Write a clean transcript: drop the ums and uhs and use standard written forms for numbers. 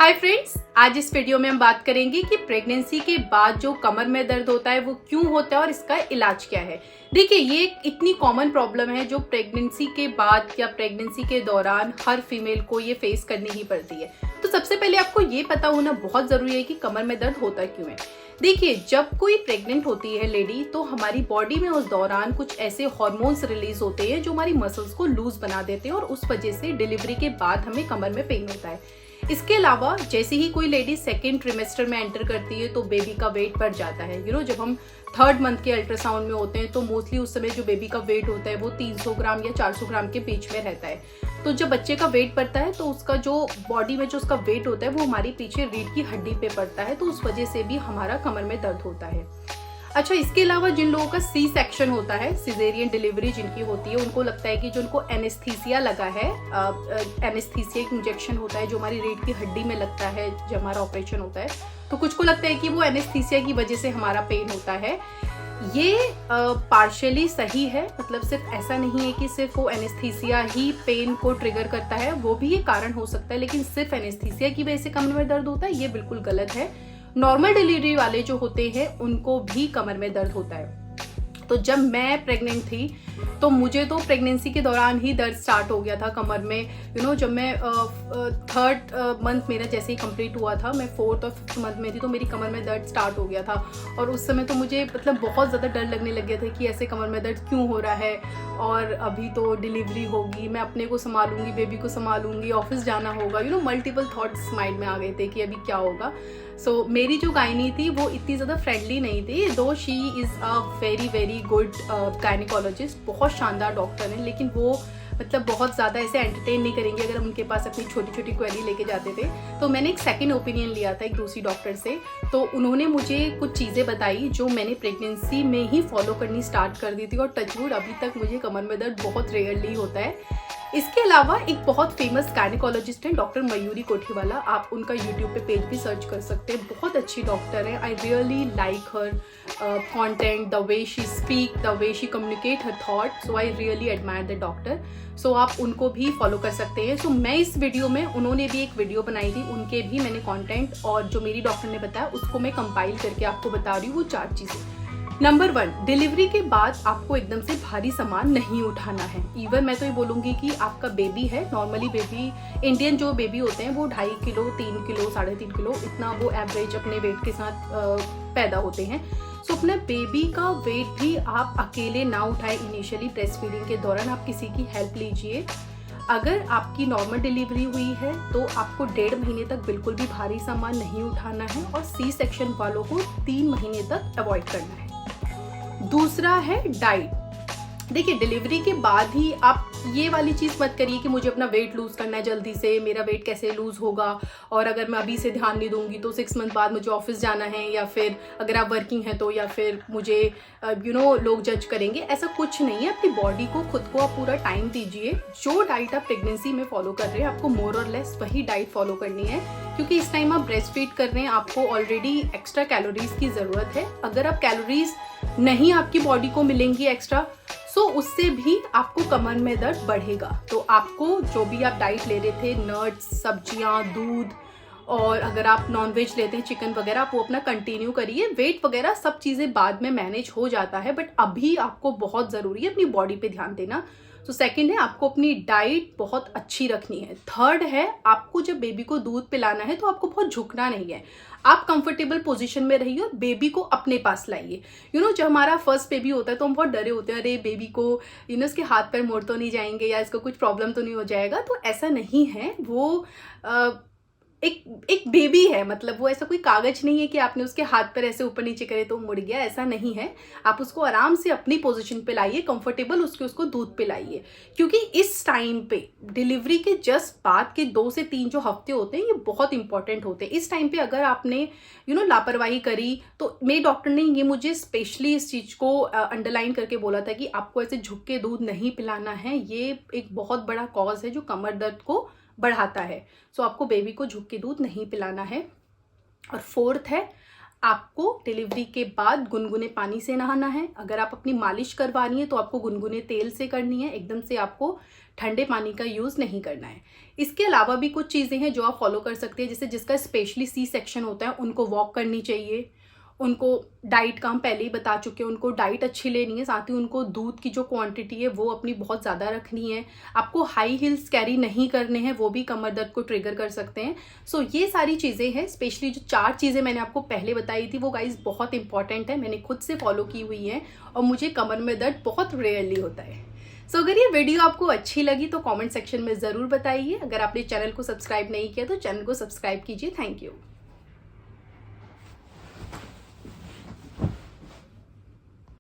Hi friends, आज इस video में हम बात करेंगे कि प्रेगनेंसी के बाद जो कमर में दर्द होता है वो क्यों होता है और इसका इलाज क्या है। देखिए, ये एक इतनी कॉमन प्रॉब्लम है जो प्रेगनेंसी के बाद या प्रेगनेंसी के दौरान हर फीमेल को ये फेस करनी ही पड़ती है। तो सबसे पहले आपको ये पता होना बहुत जरूरी है कि कमर में दर्द होता क्यों है। देखिए, जब कोई प्रेग्नेंट होती है लेडी तो हमारी बॉडी में उस दौरान कुछ ऐसे हार्मोन्स रिलीज होते हैं जो हमारी मसल्स को लूज बना देते हैं और उस वजह से डिलीवरी के बाद हमें कमर में पेन होता है। इसके अलावा जैसे ही कोई लेडी सेकेंड ट्रिमेस्टर में एंटर करती है तो बेबी का वेट बढ़ जाता है। जब हम थर्ड मंथ के अल्ट्रासाउंड में होते हैं तो मोस्टली उस समय जो बेबी का वेट होता है वो 300 ग्राम या 400 ग्राम के बीच में रहता है। तो जब बच्चे का वेट बढ़ता है तो उसका जो बॉडी में जो उसका वेट होता है वो हमारी पीछे रीढ़ की हड्डी पे पड़ता है, तो उस वजह से भी हमारा कमर में दर्द होता है। अच्छा, इसके अलावा जिन लोगों का सी सेक्शन होता है, सिजेरियन डिलीवरी जिनकी होती है, उनको लगता है कि जो उनको एनेस्थीसिया लगा है, एनेस्थीसिया एक इंजेक्शन होता है जो हमारी रीढ़ की हड्डी में लगता है जब हमारा ऑपरेशन होता है, तो कुछ को लगता है कि वो एनेस्थीसिया की वजह से हमारा पेन होता है। ये पार्शियली सही है, मतलब सिर्फ ऐसा नहीं है कि सिर्फ वो एनेस्थीसिया ही पेन को ट्रिगर करता है, वो भी एक कारण हो सकता है, लेकिन सिर्फ एनेस्थीसिया की वजह से कमर में दर्द होता है ये बिल्कुल गलत है। नॉर्मल डिलीवरी वाले जो होते हैं उनको भी कमर में दर्द होता है। तो जब मैं प्रेग्नेंट थी तो मुझे तो प्रेगनेंसी के दौरान ही दर्द स्टार्ट हो गया था कमर में। जब मैं थर्ड मंथ मेरा जैसे ही कंप्लीट हुआ था, मैं फोर्थ और फिफ्थ मंथ में थी, तो मेरी कमर में दर्द स्टार्ट हो गया था। और उस समय तो मुझे मतलब बहुत ज़्यादा डर लगने लग गया था कि ऐसे कमर में दर्द क्यों हो रहा है, और अभी तो डिलीवरी होगी, मैं अपने को संभालूंगी, बेबी को संभालूंगी, ऑफिस जाना होगा, मल्टीपल थॉट्स माइंड में आ गए थे कि अभी क्या होगा। सो मेरी जो गायनी थी वो इतनी ज़्यादा फ्रेंडली नहीं थी, दो she is a very very good gynaecologist, बहुत शानदार डॉक्टर हैं, लेकिन वो मतलब बहुत ज़्यादा ऐसे एंटरटेन नहीं करेंगे अगर हम उनके पास अपनी छोटी छोटी क्वेरी लेके जाते थे। तो मैंने एक सेकंड ओपिनियन लिया था एक दूसरी डॉक्टर से, तो उन्होंने मुझे कुछ चीज़ें बताई जो मैंने प्रेगनेंसी में ही फॉलो करनी स्टार्ट कर दी थी, और टचवुड अभी तक मुझे कमर में दर्द बहुत रेयरली होता है। इसके अलावा एक बहुत फेमस गायनिकोलॉजिस्ट हैं डॉक्टर मयूरी कोठीवाला, आप उनका यूट्यूब पे पेज भी सर्च कर सकते हैं, बहुत अच्छी डॉक्टर है। I really like her content, the way she speak, the way she communicate her thought, so I really admire the doctor. सो आप उनको भी फॉलो कर सकते हैं। सो मैं इस वीडियो में, उन्होंने भी एक वीडियो बनाई थी, उनके भी मैंने कंटेंट और जो मेरी डॉक्टर ने बताया उसको मैं कंपाइल करके आपको बता रही हूँ वो 4 चीज़ें। नंबर 1, डिलीवरी के बाद आपको एकदम से भारी सामान नहीं उठाना है। इवन मैं तो ये बोलूँगी कि आपका बेबी है, नॉर्मली बेबी, इंडियन जो बेबी होते हैं वो 2.5 किलो, 3 किलो, 3.5 किलो, इतना वो एवरेज अपने वेट के साथ पैदा होते हैं। सो अपने बेबी का वेट भी आप अकेले ना उठाएं इनिशियली ब्रेस्ट फीडिंग के दौरान, आप किसी की हेल्प लीजिए। अगर आपकी नॉर्मल डिलीवरी हुई है तो आपको 1.5 महीने तक बिल्कुल भी भारी सामान नहीं उठाना है, और सी सेक्शन वालों को 3 महीने तक अवॉइड करना है। दूसरा है डाइट। देखिए, डिलीवरी के बाद ही आप ये वाली चीज़ मत करिए कि मुझे अपना वेट लूज़ करना है जल्दी से, मेरा वेट कैसे लूज़ होगा, और अगर मैं अभी से ध्यान नहीं दूंगी तो 6 मंथ बाद मुझे ऑफिस जाना है, या फिर अगर आप वर्किंग हैं तो, या फिर मुझे लोग जज करेंगे। ऐसा कुछ नहीं है, अपनी बॉडी को, खुद को आप पूरा टाइम दीजिए। जो डाइट आप प्रेगनेंसी में फॉलो कर रहे हैं आपको मोर और लेस वही डाइट फॉलो करनी है, क्योंकि इस टाइम आप ब्रेस्ट फीड कर रहे हैं, आपको ऑलरेडी एक्स्ट्रा कैलोरीज की ज़रूरत है। अगर आप कैलोरीज नहीं आपकी बॉडी को मिलेंगी एक्स्ट्रा, सो उससे भी आपको कमर में दर्द बढ़ेगा। तो आपको जो भी आप डाइट ले रहे थे, नट्स, सब्जियां, दूध, और अगर आप नॉनवेज लेते हैं, चिकन वगैरह, आप वो अपना कंटिन्यू करिए। वेट वगैरह सब चीज़ें बाद में मैनेज हो जाता है, बट अभी आपको बहुत ज़रूरी है अपनी बॉडी पे ध्यान देना। तो सेकंड है, आपको अपनी डाइट बहुत अच्छी रखनी है। थर्ड है, आपको जब बेबी को दूध पिलाना है तो आपको बहुत झुकना नहीं है, आप कंफर्टेबल पोजीशन में रहिए और बेबी को अपने पास लाइए। जब हमारा फर्स्ट बेबी होता है तो हम बहुत डरे होते हैं, अरे बेबी को उसके हाथ पैर मोड़ तो नहीं जाएंगे, या इसको कुछ प्रॉब्लम तो नहीं हो जाएगा। तो ऐसा नहीं है, वो एक बेबी है, मतलब वो ऐसा कोई कागज नहीं है कि आपने उसके हाथ पर ऐसे ऊपर नीचे करे तो मुड़ गया, ऐसा नहीं है। आप उसको आराम से अपनी पोजीशन पे लाइए, कंफर्टेबल उसको दूध पिलाइए, क्योंकि इस टाइम पे डिलीवरी के जस्ट बाद के 2 से 3 जो हफ्ते होते हैं ये बहुत इंपॉर्टेंट होते हैं। इस टाइम पे अगर आपने लापरवाही करी, तो मेरे डॉक्टर ने ये मुझे स्पेशली इस चीज़ को अंडरलाइन करके बोला था कि आपको ऐसे झुक के दूध नहीं पिलाना है, ये एक बहुत बड़ा कॉज है जो कमर दर्द को बढ़ाता है। सो आपको बेबी को झुक के दूध नहीं पिलाना है। और फोर्थ है, आपको डिलीवरी के बाद गुनगुने पानी से नहाना है। अगर आप अपनी मालिश करवानी है तो आपको गुनगुने तेल से करनी है, एकदम से आपको ठंडे पानी का यूज़ नहीं करना है। इसके अलावा भी कुछ चीज़ें हैं जो आप फॉलो कर सकते हैं, जैसे जिसका स्पेशली सी सेक्शन होता है उनको वॉक करनी चाहिए, उनको डाइट का हम पहले ही बता चुके हैं, उनको डाइट अच्छी लेनी है, साथ ही उनको दूध की जो क्वांटिटी है वो अपनी बहुत ज़्यादा रखनी है। आपको हाई हील्स कैरी नहीं करने हैं, वो भी कमर दर्द को ट्रिगर कर सकते हैं। सो ये सारी चीज़ें हैं, स्पेशली जो 4 चीज़ें मैंने आपको पहले बताई थी वो गाइज बहुत इंपॉर्टेंट है, मैंने खुद से फॉलो की हुई है और मुझे कमर में दर्द बहुत रेयरली होता है। सो अगर ये वीडियो आपको अच्छी लगी तो कमेंट सेक्शन में ज़रूर बताइए। अगर आपने चैनल को सब्सक्राइब नहीं किया तो चैनल को सब्सक्राइब कीजिए। Thank you.